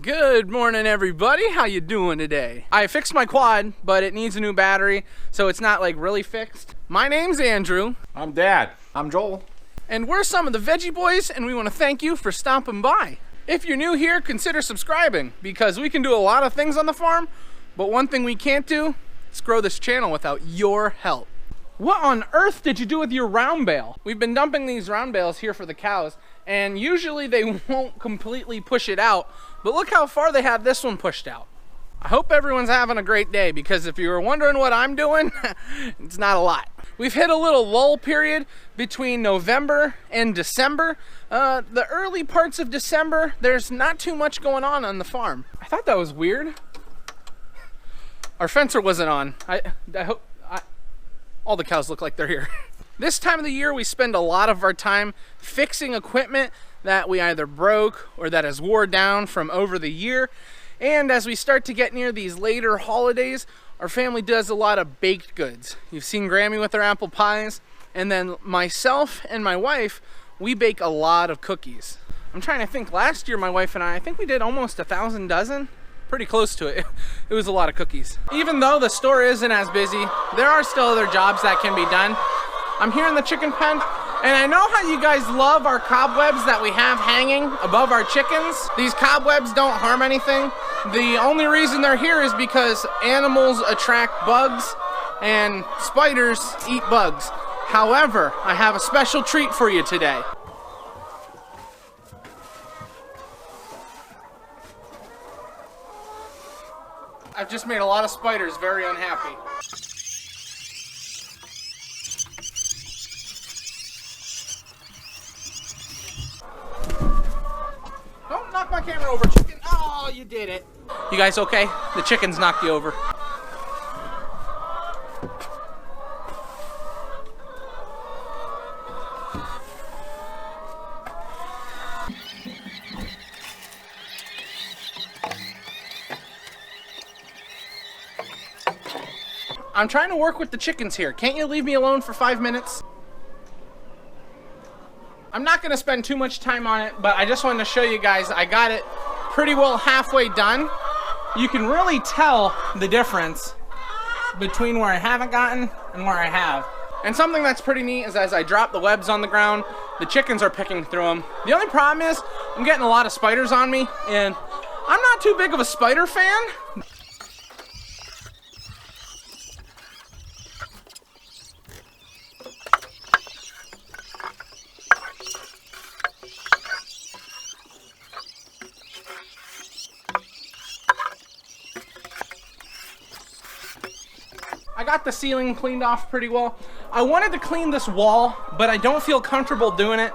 Good morning, everybody. How you doing today? I fixed my quad, but it needs a new battery, so it's not like really fixed. My name's Andrew. I'm Dad. I'm Joel. And we're some of the Veggie Boys, and we want to thank you for stopping by. If you're new here, consider subscribing, because we can do a lot of things on the farm, but one thing we can't do is grow this channel without your help. What on earth did you do with your round bale? We've been dumping these round bales here for the cows, and usually they won't completely push it out, but look how far they have this one pushed out. I hope everyone's having a great day, because if you were wondering what I'm doing, it's not a lot. We've hit a little lull period between November and December. The early parts of December, there's not too much going on the farm. I thought that was weird. Our fencer wasn't on. I hope all the cows look like they're here. This time of the year, we spend a lot of our time fixing equipment that we either broke or that has wore down from over the year. And as we start to get near these later holidays, our family does a lot of baked goods. You've seen Grammy with her apple pies, and then myself and my wife, we bake a lot of cookies. I'm trying to think, last year my wife and I think we did almost 1,000 dozen. Pretty close to it. It was a lot of cookies. Even though the store isn't as busy, there are still other jobs that can be done. I'm here in the chicken pen, and I know how you guys love our cobwebs that we have hanging above our chickens. These cobwebs don't harm anything. The only reason they're here is because animals attract bugs and spiders eat bugs. However, I have a special treat for you today. I've just made a lot of spiders very unhappy. Don't knock my camera over, chicken. Oh, you did it. You guys okay? The chickens knocked you over. I'm trying to work with the chickens here. Can't you leave me alone for 5 minutes? I'm not going to spend too much time on it, but I just wanted to show you guys I got it pretty well halfway done. You can really tell the difference between where I haven't gotten and where I have. And something that's pretty neat is as I drop the webs on the ground, the chickens are picking through them. The only problem is I'm getting a lot of spiders on me, and I'm not too big of a spider fan. I got the ceiling cleaned off pretty well. I wanted to clean this wall, but I don't feel comfortable doing it.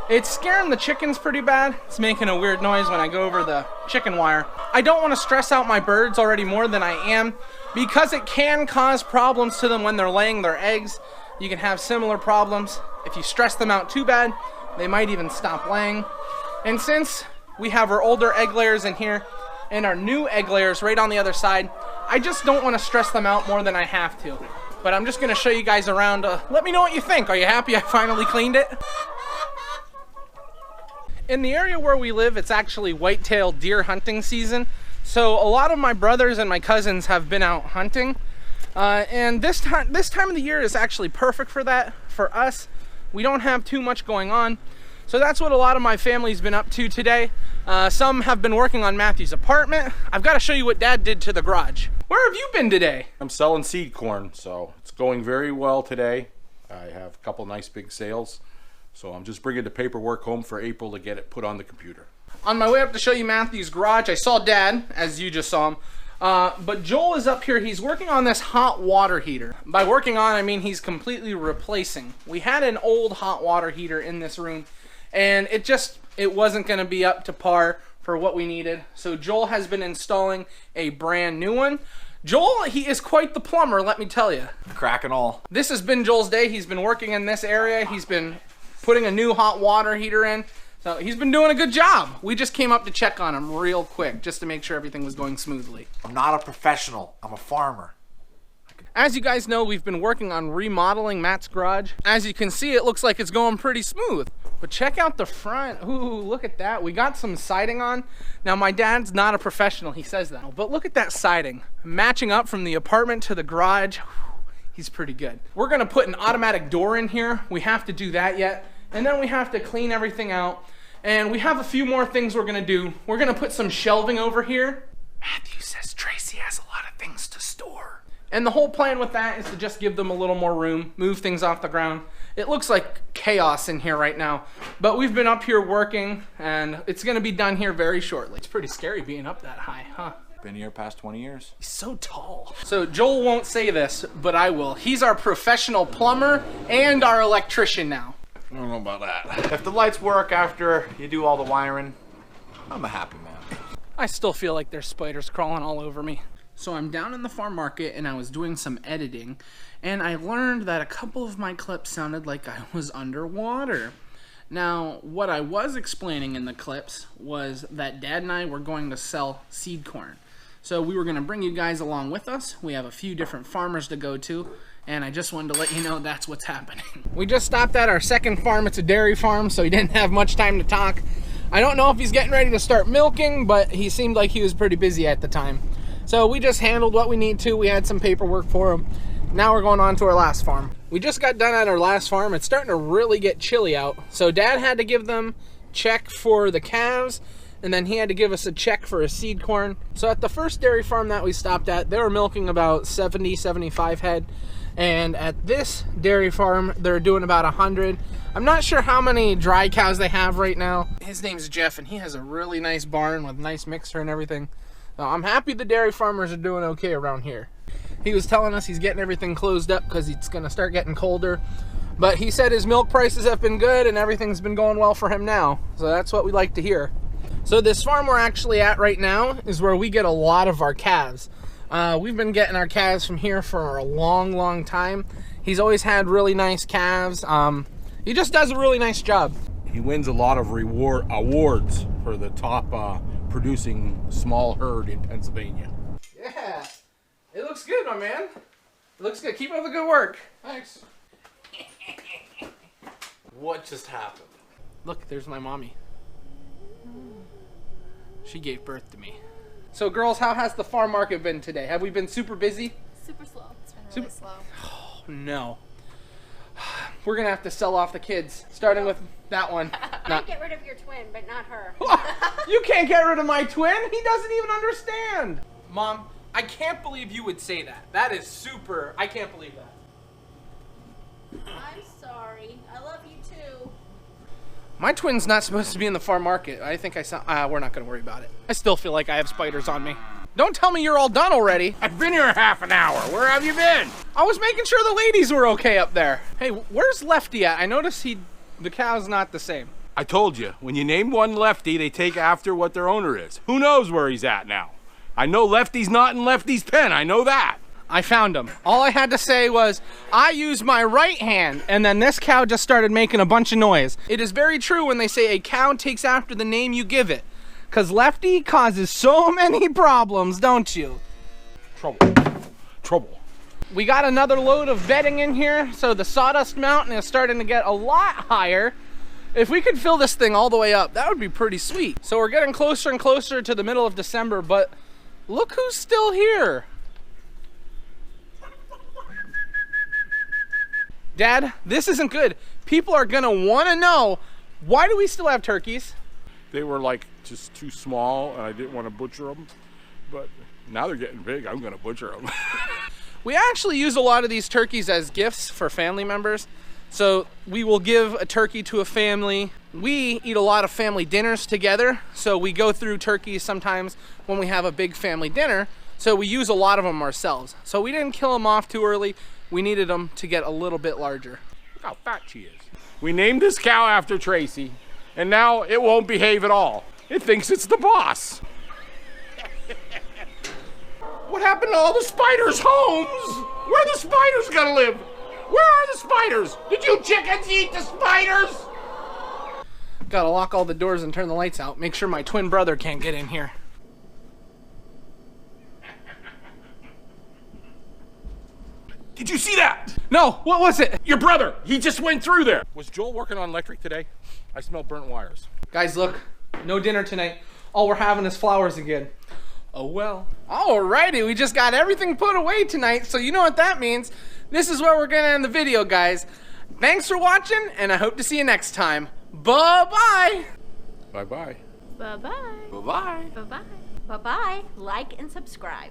It's scaring the chickens pretty bad. It's making a weird noise when I go over the chicken wire. I don't want to stress out my birds already more than I am, because it can cause problems to them when they're laying their eggs. You can have similar problems. If you stress them out too bad, they might even stop laying. And since we have our older egg layers in here and our new egg layers right on the other side, I just don't want to stress them out more than I have to. But I'm just going to show you guys around. Let me know what you think. Are you happy I finally cleaned it? In the area where we live, it's actually white-tailed deer hunting season. So a lot of my brothers and my cousins have been out hunting. And this time of the year is actually perfect for that. For us, we don't have too much going on. So that's what a lot of my family's been up to today. Some have been working on Matthew's apartment. I've got to show you what Dad did to the garage. Where have you been today? I'm selling seed corn, so it's going very well today. I have a couple nice big sales, so I'm just bringing the paperwork home for April to get it put on the computer. On my way up to show you Matthew's garage, I saw Dad, as you just saw him. But Joel is up here. He's working on this hot water heater. By working on, I mean he's completely replacing. We had an old hot water heater in this room, and it wasn't going to be up to par for what we needed. So Joel has been installing a brand new one. Joel, he is quite the plumber, let me tell you. Crack and all. This has been Joel's day. He's been working in this area. He's been putting a new hot water heater in. So he's been doing a good job. We just came up to check on him real quick just to make sure everything was going smoothly. I'm not a professional. I'm a farmer. As you guys know, we've been working on remodeling Matt's garage. As you can see, it looks like it's going pretty smooth. But check out the front. Ooh, look at that. We got some siding on. Now, my dad's not a professional. He says that. But look at that siding. Matching up from the apartment to the garage. He's pretty good. We're gonna put an automatic door in here. We have to do that yet. And then we have to clean everything out. And we have a few more things we're gonna do. We're gonna put some shelving over here. Matthew says Tracy has a lot of things to store. And the whole plan with that is to just give them a little more room, move things off the ground. It looks like chaos in here right now, but we've been up here working and it's gonna be done here very shortly. It's pretty scary being up that high, huh? Been here past 20 years. He's so tall. So Joel won't say this, but I will. He's our professional plumber and our electrician now. I don't know about that. If the lights work after you do all the wiring, I'm a happy man. I still feel like there's spiders crawling all over me. So I'm down in the farm market and I was doing some editing and I learned that a couple of my clips sounded like I was underwater. Now, what I was explaining in the clips was that Dad and I were going to sell seed corn. So we were going to bring you guys along with us. We have a few different farmers to go to, and I just wanted to let you know that's what's happening. We just stopped at our second farm. It's a dairy farm, so he didn't have much time to talk. I don't know if he's getting ready to start milking, but he seemed like he was pretty busy at the time. So we just handled what we need to. We had some paperwork for him. Now we're going on to our last farm. We just got done at our last farm. It's starting to really get chilly out. So Dad had to give them check for the calves, and then he had to give us a check for a seed corn. So at the first dairy farm that we stopped at, they were milking about 70, 75 head. And at this dairy farm, they're doing about 100. I'm not sure how many dry cows they have right now. His name's Jeff, and he has a really nice barn with nice mixer and everything. So I'm happy the dairy farmers are doing okay around here. He was telling us he's getting everything closed up because it's going to start getting colder. But he said his milk prices have been good and everything's been going well for him now. So that's what we like to hear. So this farm we're actually at right now is where we get a lot of our calves. We've been getting our calves from here for a long time. He's always had really nice calves. He just does a really nice job. He wins a lot of awards for the top producing small herd in Pennsylvania. Yeah, it looks good, my man. It looks good. Keep up the good work. Thanks. What just happened? Look, there's my mommy. She gave birth to me. So girls, how has the farm market been today? Have we been super busy? Super slow. It's been really slow. Oh, no. We're gonna have to sell off the kids, starting with that one. I get rid of your twin, but not her. You can't get rid of my twin. He doesn't even understand. Mom, I can't believe you would say that. That is super. I can't believe that. I'm sorry. I love you too. My twin's not supposed to be in the farm market. I think I saw. We're not gonna worry about it. I still feel like I have spiders on me. Don't tell me you're all done already. I've been here half an hour. Where have you been? I was making sure the ladies were okay up there. Hey, where's Lefty at? I noticed the cow's not the same. I told you, when you name one Lefty, they take after what their owner is. Who knows where he's at now? I know Lefty's not in Lefty's pen. I know that. I found him. All I had to say was, I used my right hand, and then this cow just started making a bunch of noise. It is very true when they say a cow takes after the name you give it. Because Lefty causes so many problems, don't you? Trouble. We got another load of bedding in here, so the sawdust mountain is starting to get a lot higher. If we could fill this thing all the way up, that would be pretty sweet. So we're getting closer and closer to the middle of December, but look who's still here. Dad, this isn't good. People are gonna wanna know, why do we still have turkeys? They were like just too small and I didn't want to butcher them. But now they're getting big. I'm going to butcher them. We actually use a lot of these turkeys as gifts for family members. So we will give a turkey to a family. We eat a lot of family dinners together. So we go through turkeys sometimes when we have a big family dinner. So we use a lot of them ourselves. So we didn't kill them off too early. We needed them to get a little bit larger. Look how fat she is. We named this cow after Tracy, and now it won't behave at all. It thinks it's the boss. What happened to all the spiders' homes? Where are the spiders gonna live? Where are the spiders? Did you chickens eat the spiders? Gotta lock all the doors and turn the lights out. Make sure my twin brother can't get in here. Did you see that? No, what was it? Your brother, he just went through there. Was Joel working on electric today? I smell burnt wires. Guys, look, no dinner tonight. All we're having is flowers again. Oh well. Alrighty, we just got everything put away tonight, so you know what that means. This is where we're gonna end the video, guys. Thanks for watching, and I hope to see you next time. Bye-bye. Bye-bye. Bye-bye. Bye-bye. Bye-bye. Bye-bye. Like and subscribe.